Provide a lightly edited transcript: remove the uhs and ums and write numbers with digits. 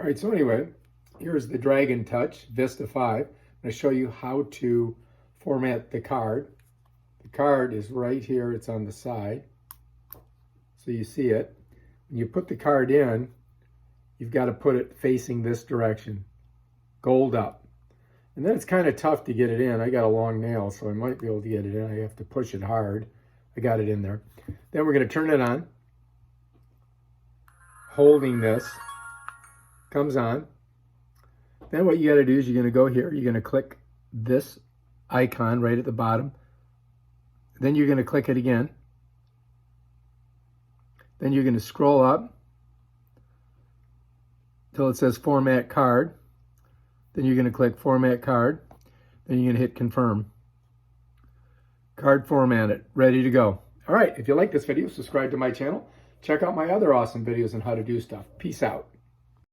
right, so anyway, here's the DragonTouch Vista 5. I'm going to show you how to format the card. The card is right here. It's on the side. So you see it. When you put the card in, you've got to put it facing this direction, gold up. And then it's kind of tough to get it in. I got a long nail, so I might be able to get it in. I have to push it hard. I got it in there. Then we're going to turn it on. Holding this. Comes on. Then what you got to do is you're going to go here. You're going to click this icon right at the bottom. Then you're going to click it again. Then you're going to scroll up till it says Format Card. Then you're going to click Format Card. Then you're going to hit Confirm. Card formatted, ready to go. All right, if you like this video, subscribe to my channel. Check out my other awesome videos on how to do stuff. Peace out.